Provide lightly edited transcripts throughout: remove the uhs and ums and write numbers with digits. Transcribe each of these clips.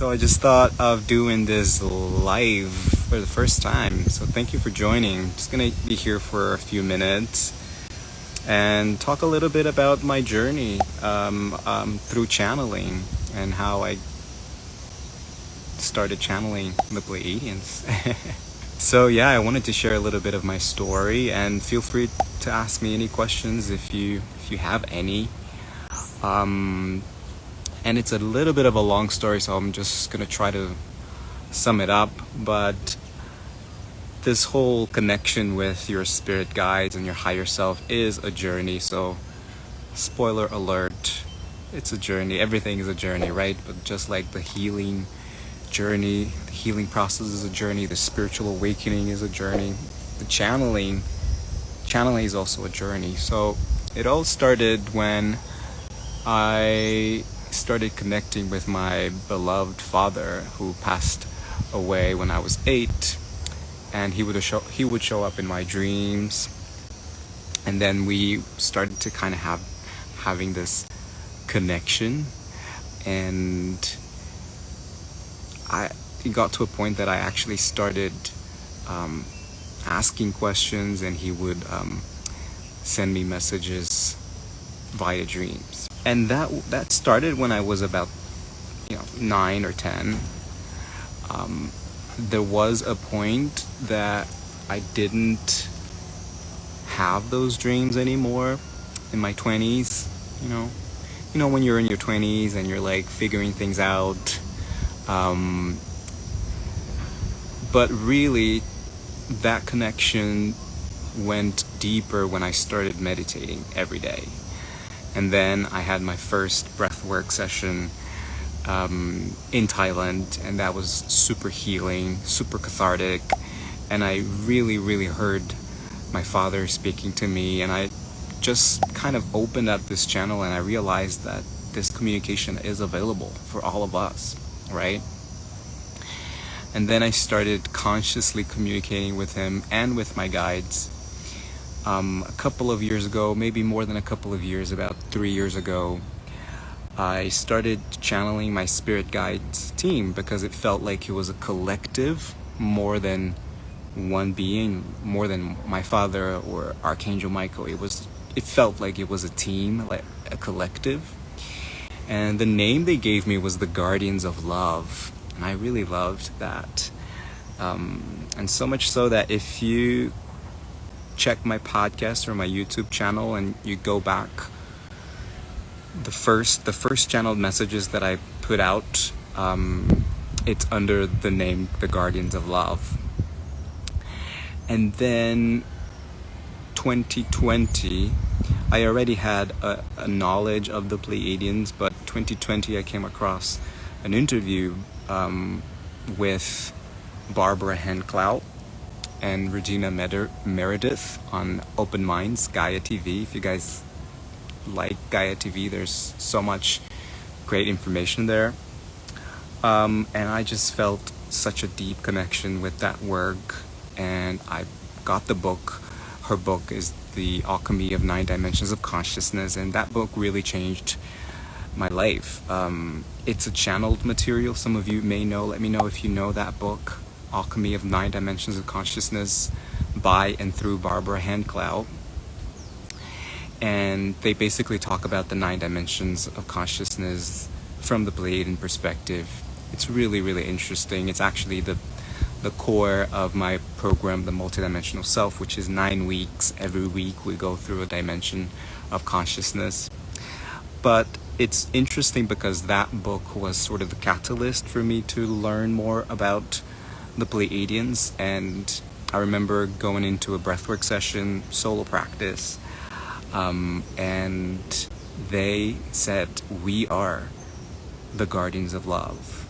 So I just thought of doing this live for the first time. So thank you for joining. Just gonna be here for a few minutes and talk a little bit about my journey through channeling and how I started channeling the Pleiadians. So yeah, I wanted to share a little bit of my story, and feel free to ask me any questions if you have any. And it's a little bit of a long story, so I'm just gonna try to sum it up. But this whole connection with your spirit guides and your higher self is a journey. So spoiler alert, it's a journey. Everything is a journey, right? But just like the healing journey, the healing process is a journey, the spiritual awakening is a journey, the channeling is also a journey. So it all started when I started connecting with my beloved father, who passed away when I was 8, and he would show up in my dreams, and then we started to kind of having this connection, and it got to a point that I actually started asking questions, and he would send me messages via dreams. And that started when I was about 9 or 10. There was a point that I didn't have those dreams anymore in my 20s. You know when you're in your 20s and you're like figuring things out. But really, that connection went deeper when I started meditating every day. And then I had my first breathwork session in Thailand, and that was super healing, super cathartic. And I really, really heard my father speaking to me, and I just kind of opened up this channel, and I realized that this communication is available for all of us, right? And then I started consciously communicating with him and with my guides. A couple of years ago, maybe more than a couple of years, about 3 years ago, I started channeling my spirit guides team, because it felt like it was a collective more than one being, more than my father or Archangel Michael. It felt like it was a team, like a collective. And the name they gave me was the Guardians of Love, and I really loved that. And so much so that if you check my podcast or my YouTube channel and you go back, the first channeled messages that I put out, it's under the name the Guardians of Love. And then 2020, I already had a knowledge of the Pleiadians, but 2020 I came across an interview with Barbara Henklaut and Regina Meredith on Open Minds, Gaia TV. If you guys like Gaia TV, there's so much great information there. And I just felt such a deep connection with that work, and I got the book. Her book is The Alchemy of 9 Dimensions of Consciousness, and that book really changed my life. It's a channeled material. Some of you may know. Let me know if you know that book, Alchemy of 9 Dimensions of Consciousness, by and through Barbara Henklaut. And they basically talk about the 9 dimensions of consciousness from the Pleiadian perspective. It's really, really interesting. It's actually the core of my program, The Multidimensional Self, which is 9 weeks. Every week we go through a dimension of consciousness. But it's interesting because that book was sort of the catalyst for me to learn more about the Pleiadians. And I remember going into a breathwork session, solo practice, and they said, "We are the Guardians of Love."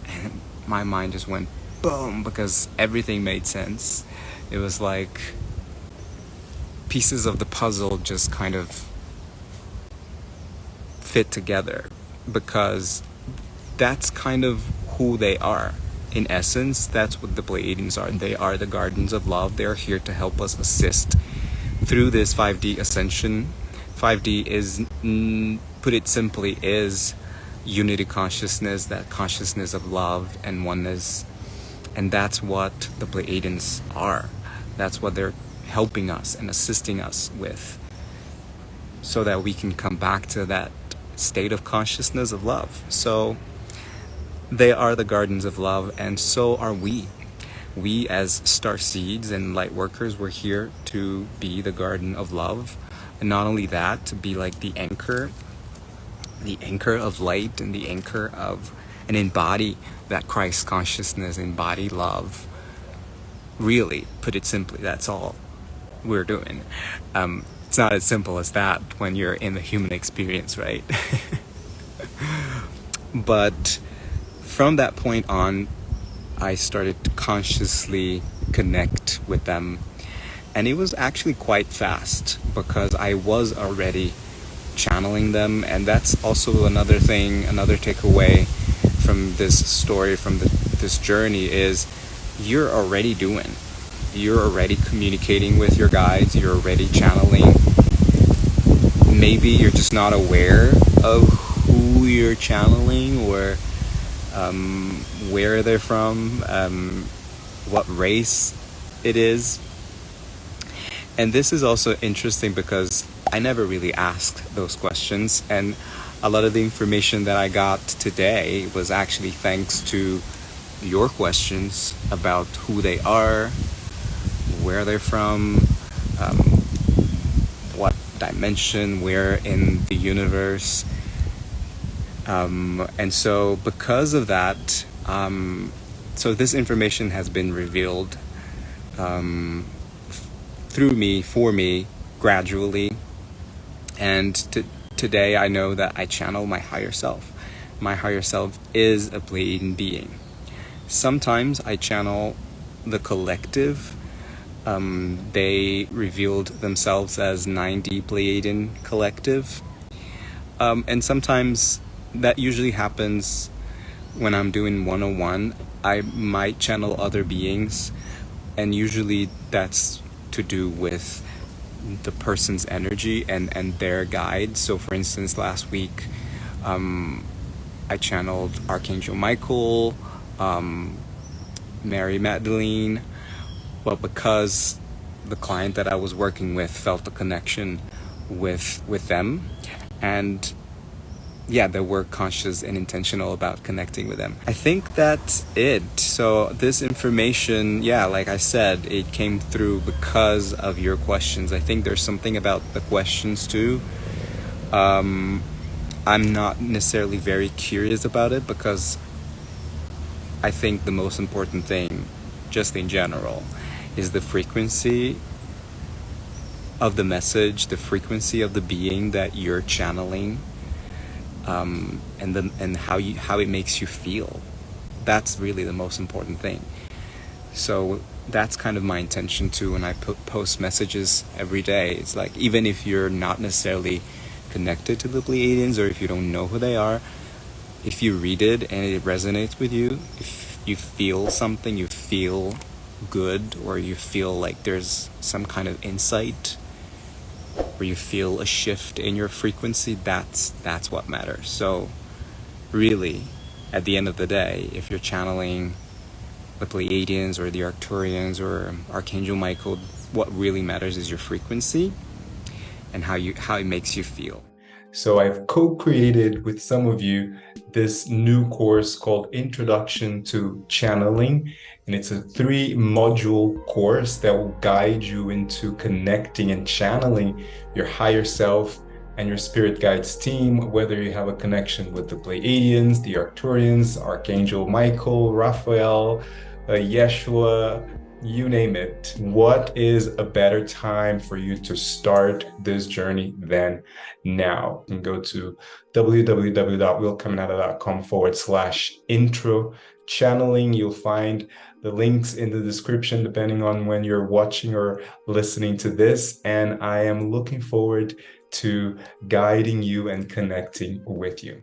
And my mind just went boom, because everything made sense. It was like pieces of the puzzle just kind of fit together, because that's kind of who they are. In essence, that's what the Pleiadians are. They are the Guardians of Love. They are here to help us assist through this 5D ascension. 5D is, put it simply, is unity consciousness, that consciousness of love and oneness. And that's what the Pleiadians are. That's what they're helping us and assisting us with, so that we can come back to that state of consciousness of love. So they are the gardens of love, and so are we. We as Starseeds and light workers, we're here to be the garden of love. And not only that, to be like the anchor of light and the anchor of, and embody that Christ consciousness, embody love. Really, put it simply, that's all we're doing. It's not as simple as that when you're in the human experience, right? But from that point on, I started to consciously connect with them. And it was actually quite fast, because I was already channeling them. And that's also another thing, another takeaway from this story, from this journey, is you're already communicating with your guides, you're already channeling. Maybe you're just not aware of who you're channeling, or where they're from, what race it is. And this is also interesting because I never really asked those questions, and a lot of the information that I got today was actually thanks to your questions about who they are, where they're from, what dimension, where in the universe. And so because of that, so this information has been revealed through me, for me, gradually. And today I know that I channel my higher self. My higher self is a Pleiadian being. Sometimes I channel the collective. They revealed themselves as 9D Pleiadian collective. And sometimes that usually happens when I'm doing 101. I might channel other beings, and usually that's to do with the person's energy and their guide. So for instance, last week I channeled Archangel Michael, Mary Magdalene, but because the client that I was working with felt a connection with them, and yeah, they were conscious and intentional about connecting with them. I think that's it. So this information, yeah, like I said, it came through because of your questions. I think there's something about the questions too. I'm not necessarily very curious about it, because I think the most important thing, just in general, is the frequency of the message, the frequency of the being that you're channeling. And how it makes you feel. That's really the most important thing. So that's kind of my intention too when I post messages every day. It's like, even if you're not necessarily connected to the Pleiadians, or if you don't know who they are, if you read it and it resonates with you, if you feel something, you feel good, or you feel like there's some kind of insight, where you feel a shift in your frequency, that's what matters. So really, at the end of the day, if you're channeling the Pleiadians or the Arcturians or Archangel Michael, what really matters is your frequency and how it makes you feel. So I've co-created with some of you this new course called Introduction to Channeling, and it's a 3-module course that will guide you into connecting and channeling your higher self and your spirit guides team, whether you have a connection with the Pleiadians, the Arcturians, Archangel Michael, Raphael, Yeshua, you name it. What is a better time for you to start this journey than now? You can go to www.willcaminata.com/intro channeling. You'll find the links in the description depending on when you're watching or listening to this. And I am looking forward to guiding you and connecting with you.